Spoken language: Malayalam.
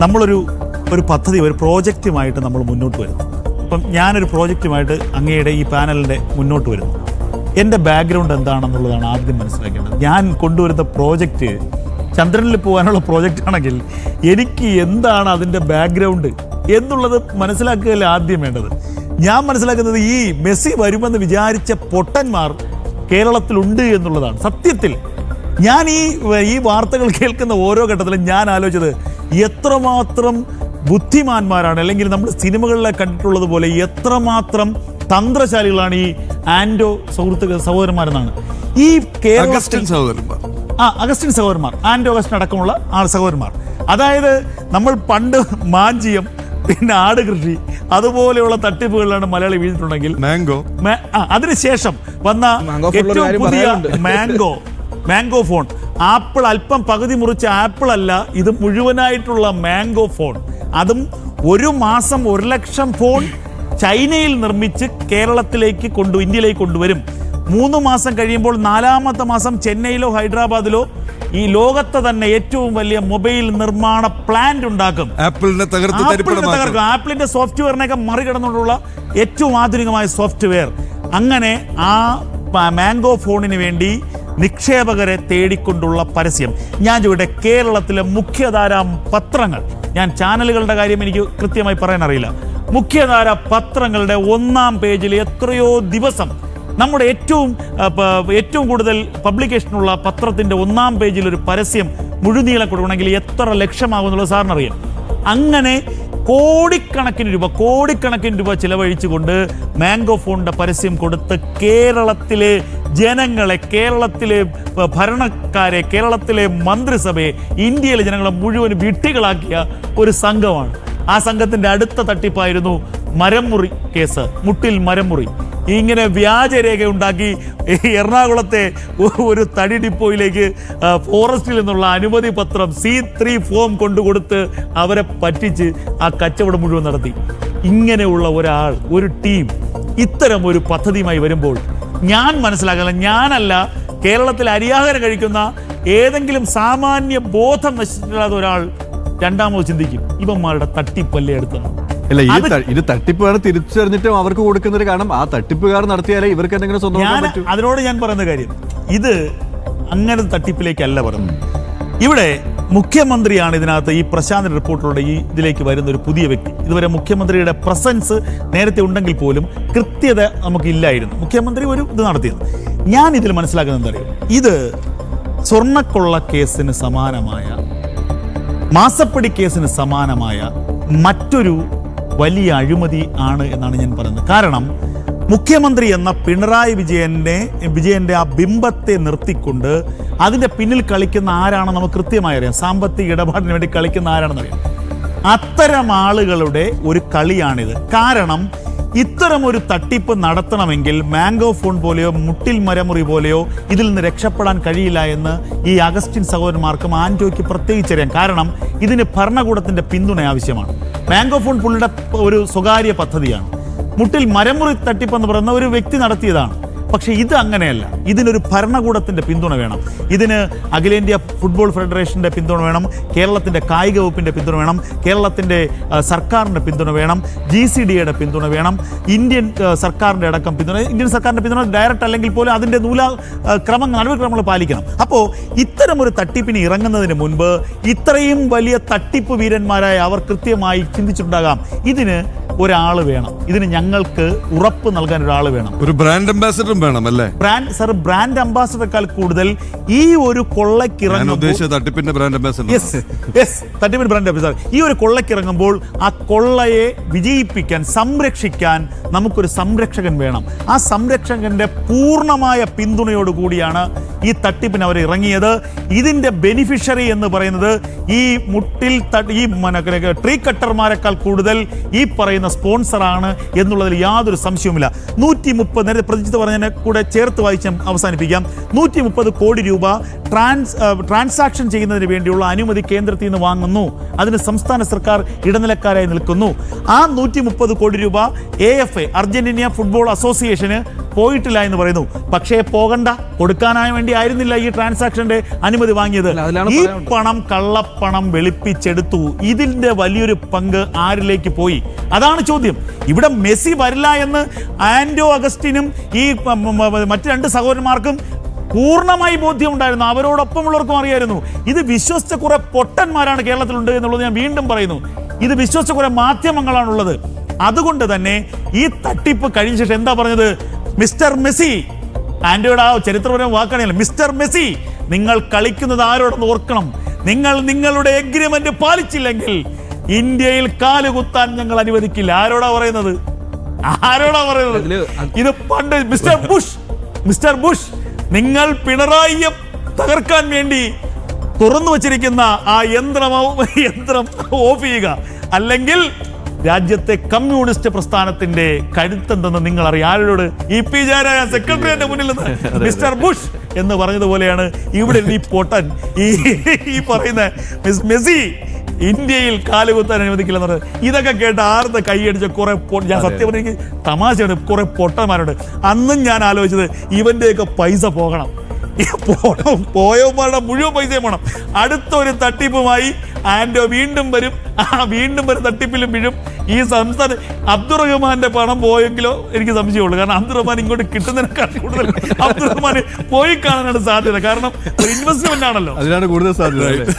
നമ്മളൊരു പദ്ധതി, ഒരു പ്രോജക്റ്റുമായിട്ട് നമ്മൾ മുന്നോട്ട് വരുന്നു. ഇപ്പം ഞാനൊരു പ്രോജക്റ്റുമായിട്ട് അങ്ങയുടെ ഈ പാനലിൻ്റെ മുന്നോട്ട് വരുന്നു. എൻ്റെ ബാക്ക്ഗ്രൗണ്ട് എന്താണെന്നുള്ളതാണ് ആദ്യം മനസ്സിലാക്കേണ്ടത്. ഞാൻ കൊണ്ടുവരുന്ന പ്രോജക്റ്റ് ചന്ദ്രനിൽ പോകാനുള്ള പ്രോജക്റ്റ് ആണെങ്കിൽ എനിക്ക് എന്താണ് അതിൻ്റെ ബാക്ക്ഗ്രൗണ്ട് എന്നുള്ളത് മനസ്സിലാക്കുകയല്ല ആദ്യം വേണ്ടത്. ഞാൻ മനസ്സിലാക്കുന്നത് ഈ മെസ്സി വരുമെന്ന് വിചാരിച്ച പൊട്ടന്മാർ കേരളത്തിലുണ്ട് എന്നുള്ളതാണ്. സത്യത്തിൽ ഞാൻ ഈ വാർത്തകൾ കേൾക്കുന്ന ഓരോ ഘട്ടത്തിലും ഞാൻ ആലോചിച്ചത് എത്രമാത്രം ബുദ്ധിമാന്മാരാണ്, അല്ലെങ്കിൽ നമ്മൾ സിനിമകളിലെ കണ്ടിട്ടുള്ളത് പോലെ എത്രമാത്രം തന്ത്രശാലികളാണ് ഈ ആൻഡോ സഹോദരന്മാരെന്നാണ്. ഈ അഗസ്റ്റിൻ സഹോദരന്മാർ, ആൻഡോ അഗസ്റ്റിൻ അടക്കമുള്ള സഹോദരന്മാർ. അതായത് നമ്മൾ പണ്ട് മാഞ്ചിയം, പിന്നെ ആട് കൃഷി, അതുപോലെയുള്ള തട്ടിപ്പുകളിലാണ് മലയാളി വീണിട്ടുണ്ടെങ്കിൽ അതിനുശേഷം വന്ന ഏറ്റവും പുതിയ മാംഗോ ഫോൺ, ആപ്പിൾ അല്പം പകുതി മുറിച്ച ആപ്പിൾ അല്ല, ഇത് മുഴുവനായിട്ടുള്ള മാംഗോ ഫോൺ. അതും ഒരു മാസം 1 ലക്ഷം ഫോൺ ചൈനയിൽ നിർമ്മിച്ച് കേരളത്തിലേക്ക് ഇന്ത്യയിലേക്ക് കൊണ്ടുവരും. 3 മാസം കഴിയുമ്പോൾ 4-ാമത്തെ മാസം ചെന്നൈയിലോ ഹൈദരാബാദിലോ ഈ ലോകത്തെ തന്നെ ഏറ്റവും വലിയ മൊബൈൽ നിർമ്മാണ പ്ലാന്റ് ഉണ്ടാക്കും. ആപ്പിളിന്റെ സോഫ്റ്റ്വെയറിനൊക്കെ മറികടന്നുകൊണ്ടുള്ള ഏറ്റവും ആധുനികമായ സോഫ്റ്റ്വെയർ. അങ്ങനെ ആ മാംഗോ ഫോണിന് വേണ്ടി നിക്ഷേപകരെ തേടിക്കൊണ്ടുള്ള പരസ്യം. ഞാൻ ഇവിടെ കേരളത്തിലെ മുഖ്യധാര പത്രങ്ങൾ, ഞാൻ ചാനലുകളുടെ കാര്യം എനിക്ക് കൃത്യമായി പറയാൻ അറിയില്ല, മുഖ്യധാര പത്രങ്ങളുടെ 1-ാം പേജിൽ എത്രയോ ദിവസം നമ്മുടെ ഏറ്റവും കൂടുതൽ പബ്ലിക്കേഷനുള്ള പത്രത്തിൻ്റെ 1-ാം പേജിൽ ഒരു പരസ്യം മുഴുനീളം കൊടുക്കണമെങ്കിൽ എത്ര ലക്ഷമാകുമെന്നുള്ളത് സാറിനറിയാം. അങ്ങനെ കോടിക്കണക്കിന് രൂപ ചിലവഴിച്ചുകൊണ്ട് മാംഗോ ഫോണിൻ്റെ പരസ്യം കൊടുത്ത് കേരളത്തിലെ ജനങ്ങളെ, കേരളത്തിലെ ഭരണക്കാരെ, കേരളത്തിലെ മന്ത്രിസഭയെ, ഇന്ത്യയിലെ ജനങ്ങളെ മുഴുവൻ വിഡ്ഢികളാക്കിയ ഒരു സംഘമാണ്. ആ സംഘത്തിൻ്റെ അടുത്ത തട്ടിപ്പായിരുന്നു മരംമുറി കേസ്, മുട്ടിൽ മരംമുറി. ഇങ്ങനെ വ്യാജരേഖ ഉണ്ടാക്കി എറണാകുളത്തെ ഒരു തടി ഡിപ്പോയിലേക്ക് ഫോറസ്റ്റിൽ നിന്നുള്ള അനുമതി പത്രം C3 ഫോം കൊണ്ടുകൊടുത്ത് അവരെ പറ്റിച്ച് ആ കച്ചവടം മുഴുവൻ നടത്തി. ഇങ്ങനെയുള്ള ഒരു ടീം ഇത്തരം ഒരു പദ്ധതിയുമായി വരുമ്പോൾ ഞാൻ മനസ്സിലാക്കില്ല, ഞാനല്ല, കേരളത്തിൽ അരിയാഹാരം കഴിക്കുന്ന ഏതെങ്കിലും സാമാന്യ ബോധം നശിച്ചിട്ടില്ലാത്ത ഒരാൾ രണ്ടാമത് ചിന്തിക്കും ഇവന്മാരുടെ തട്ടിപ്പല്ലേ എടുത്തത്. അല്ല, ഇത് തട്ടിപ്പുകാർ തിരിച്ചറിഞ്ഞിട്ടും അവർക്ക് കൊടുക്കുന്നൊരു കാരണം ആ തട്ടിപ്പുകാർ നടത്തിയാലേ ഇവർക്ക് എന്തെങ്കിലും സ്വന്തം. അതിനോട് ഞാൻ പറയുന്ന കാര്യം, ഇത് അങ്ങനെ തട്ടിപ്പിലേക്കല്ല പറയുന്നത്. ഇവിടെ മുഖ്യമന്ത്രിയാണ് ഇതിനകത്ത് ഈ പ്രശാന്ത് റിപ്പോർട്ടിലൂടെ ഇതിലേക്ക് വരുന്ന ഒരു പുതിയ വ്യക്തി. ഇതുവരെ മുഖ്യമന്ത്രിയുടെ പ്രസൻസ് നേരത്തെ ഉണ്ടെങ്കിൽ പോലും കൃത്യത നമുക്കില്ലായിരുന്നു. മുഖ്യമന്ത്രി ഒരു ഇത് നടത്തിയത്. ഞാൻ ഇതിൽ മനസ്സിലാക്കുന്നത് എന്താ അറിയോ, ഇത് സ്വർണ്ണക്കൊള്ള കേസിന് സമാനമായ, മാസപ്പടി കേസിന് സമാനമായ മറ്റൊരു വലിയ അഴിമതി ആണ് എന്നാണ് ഞാൻ പറയുന്നത്. കാരണം മുഖ്യമന്ത്രി എന്ന പിണറായി വിജയന്റെ ആ ബിംബത്തെ നിർത്തിക്കൊണ്ട് അതിൻ്റെ പിന്നിൽ കളിക്കുന്ന ആരാണെന്ന് നമുക്ക് കൃത്യമായി അറിയാം. സാമ്പത്തിക ഇടപാടിന് വേണ്ടി കളിക്കുന്ന ആരാണെന്നറിയാം. അത്തരം ആളുകളുടെ ഒരു കളിയാണിത്. കാരണം ഇത്തരമൊരു തട്ടിപ്പ് നടത്തണമെങ്കിൽ മാംഗോ ഫോൺ പോലെയോ മുട്ടിൽ മരമുറി പോലെയോ ഇതിൽ നിന്ന് രക്ഷപ്പെടാൻ കഴിയില്ല എന്ന് ഈ അഗസ്റ്റിൻ സഹോദരന്മാർക്കും ആൻഡോയ്ക്ക് പ്രത്യേകിച്ചറിയാം. കാരണം ഇതിന് ഭരണകൂടത്തിൻ്റെ പിന്തുണ ആവശ്യമാണ്. മാംഗോ ഫോൺ പുള്ളിയുടെ ഒരു സ്വകാര്യ പദ്ധതിയാണ്. മുട്ടിൽ മരമുറി തട്ടിപ്പെന്ന് പറയുന്ന ഒരു വ്യക്തി നടത്തിയതാണ്. പക്ഷേ ഇത് അങ്ങനെയല്ല. ഇതിനൊരു ഭരണകൂടത്തിൻ്റെ പിന്തുണ വേണം. ഇതിന് അഖിലേന്ത്യാ ഫുട്ബോൾ ഫെഡറേഷൻ്റെ പിന്തുണ വേണം, കേരളത്തിൻ്റെ കായിക വകുപ്പിൻ്റെ പിന്തുണ വേണം, കേരളത്തിൻ്റെ സർക്കാരിൻ്റെ പിന്തുണ വേണം, GCDയുടെ പിന്തുണ വേണം, ഇന്ത്യൻ സർക്കാരിൻ്റെ അടക്കം പിന്തുണ. ഇന്ത്യൻ സർക്കാരിൻ്റെ പിന്തുണ ഡയറക്റ്റ് അല്ലെങ്കിൽ പോലും അതിൻ്റെ നടപടിക്രമങ്ങൾ പാലിക്കണം. അപ്പോൾ ഇത്തരം ഒരു തട്ടിപ്പിന് ഇറങ്ങുന്നതിന് മുൻപ് ഇത്രയും വലിയ തട്ടിപ്പ് വീരന്മാരായ അവർ കൃത്യമായി ചിന്തിച്ചിട്ടുണ്ടാകാം, ഇതിന് ഒരാൾ വേണം, ഇതിന് ഞങ്ങൾക്ക് ഉറപ്പ് നൽകാൻ ഒരാൾ വേണം, ഒരു ബ്രാൻഡ് അംബാസിഡറും വേണം അല്ലേ? ബ്രാൻഡ് അംബാസിഡറേക്കാൾ കൂടുതൽ ഈ ഒരു തട്ടിപ്പിന്റെ ബ്രാൻഡ് അംബാസിഡർ, തട്ടിപ്പിന്റെ ബ്രാൻഡ് അംബാസിഡർ, ഈ ഒരു കൊള്ളക്കിറങ്ങുമ്പോൾ ആ കൊള്ളയെ വിജയിപ്പിക്കാൻ, സംരക്ഷിക്കാൻ നമുക്കൊരു സംരക്ഷകൻ വേണം. ആ സംരക്ഷകന്റെ പൂർണ്ണമായ പിന്തുണയോടുകൂടിയാണ് ഈ തട്ടിപ്പിന് അവർ ഇറങ്ങിയത്. ഇതിന്റെ ബെനിഫിഷ്യറി എന്ന് പറയുന്നത് ഈ മുട്ടിൽ ട്രീ കട്ടർമാരെക്കാൾ കൂടുതൽ ഈ പറയുന്ന സ്പോൺസറാണ് എന്നുള്ളതിൽ യാതൊരു സംശയവുമില്ല. 130, നേരത്തെ പ്രജിത്ത് പറഞ്ഞതിന് കൂടെ ചേർത്ത് വായിച്ച് അവസാനിപ്പിക്കാം. 130 കോടി രൂപ ട്രാൻസാക്ഷൻ ചെയ്യുന്നതിന് വേണ്ടിയുള്ള അനുമതി കേന്ദ്രത്തിൽ നിന്ന് വാങ്ങുന്നു. അതിന് സംസ്ഥാന സർക്കാർ ഇടനിലക്കാരായി നിൽക്കുന്നു. ആ 130 കോടി രൂപ AFA അർജന്റീന ഫുട്ബോൾ അസോസിയേഷന് പോയിട്ടില്ല എന്ന് പറയുന്നു. പക്ഷേ പോകണ്ട, കൊടുക്കാനായി വേണ്ടി ആയിരുന്നില്ല ഈ ട്രാൻസാക്ഷന്റെ അനുമതി വാങ്ങിയത്. ഈ പണം കള്ളപ്പണം വെളുപ്പിച്ചെടുത്തു. ഇതിന്റെ വലിയൊരു പങ്ക് ആരിലേക്ക് പോയി? അതാണ് ചോദ്യം. ഇവിടെ മെസ്സി വരില്ല എന്ന് ആൻഡോ അഗസ്റ്റിനും ഈ മറ്റു 2 സഹോദരന്മാർക്കും പൂർണ്ണമായി ബോധ്യമുണ്ടായിരുന്നു. അവരോടൊപ്പമുള്ളവർക്കും അറിയായിരുന്നു. ഇത് വിശ്വസിച്ച കുറെ പൊട്ടന്മാരാണ് കേരളത്തിലുണ്ട് എന്നുള്ളത് ഞാൻ വീണ്ടും പറയുന്നു. ഇത് വിശ്വസിച്ച കുറെ മാധ്യമങ്ങളാണുള്ളത്. അതുകൊണ്ട് തന്നെ ഈ തട്ടിപ്പ് കഴിഞ്ഞ ശേഷം എന്താ പറഞ്ഞത്? മിസ്റ്റർ മെസ്സി, ആൻഡ്രോയുടെ ആ ചരിത്രപരമായ വാക്കാണ്, മിസ്റ്റർ മെസ്സി, നിങ്ങൾ കളിക്കുന്നത് ആരോടെന്ന് ഓർക്കണം. നിങ്ങൾ നിങ്ങളുടെ എഗ്രിമെന്റ് പാലിച്ചില്ലെങ്കിൽ ഇന്ത്യയിൽ കാലുകുത്താൻ ഞങ്ങൾ അനുവദിക്കില്ല. ആരോടാ പറയുന്നത്? ഇത് പണ്ട് മിസ്റ്റർ ബുഷ് നിങ്ങൾ പിണറായിയെ തകർക്കാൻ വേണ്ടി തുറന്നു വച്ചിരിക്കുന്ന ആ യന്ത്രം ഓഫ് ചെയ്യുക, അല്ലെങ്കിൽ രാജ്യത്തെ കമ്മ്യൂണിസ്റ്റ് പ്രസ്ഥാനത്തിന്റെ കരുത്തെന്തെന്ന് നിങ്ങൾ അറിയാം. ആരോട്? EP ജയരാജ സെക്രട്ടറിയുടെ മുന്നിൽ നിന്ന് മിസ്റ്റർ ബുഷ് എന്ന് പറഞ്ഞതുപോലെയാണ് ഇവിടെ ഈ പൊട്ടൻ ഈ പറയുന്ന മെസ്സി ഇന്ത്യയിൽ കാലുകുത്താൻ അനുവദിക്കില്ലെന്ന് പറഞ്ഞത്. ഇതൊക്കെ കേട്ട് ആർന്ന് കൈയടിച്ച കുറെ ഞാൻ സത്യം പറഞ്ഞ തമാശയാണ്. കുറെ പൊട്ടന്മാരുണ്ട്. അന്നും ഞാൻ ആലോചിച്ചത് ഇവന്റെയൊക്കെ പൈസ പോകണം. പോയവന്മാരുടെ മുഴുവൻ പൈസയും വേണം. അടുത്തൊരു തട്ടിപ്പുമായി ആൻഡോ വീണ്ടും വരും തട്ടിപ്പിലും വീഴും. ഈ സംസ്ഥാന അബ്ദുറഹ്മാന്റെ പണം പോയെങ്കിലോ എനിക്ക് സംശയമുള്ളൂ. കാരണം അബ്ദുറഹ്മാൻ ഇങ്ങോട്ട് കിട്ടുന്നതിനേക്കാൾ കൂടുതൽ അബ്ദുറഹ്മാൻ പോയി കാണാനാണ് സാധ്യത. കാരണം ഒരു ഇൻവെസ്റ്റ്മെന്റ് ആണല്ലോ, അതിനാണ് കൂടുതൽ സാധ്യത.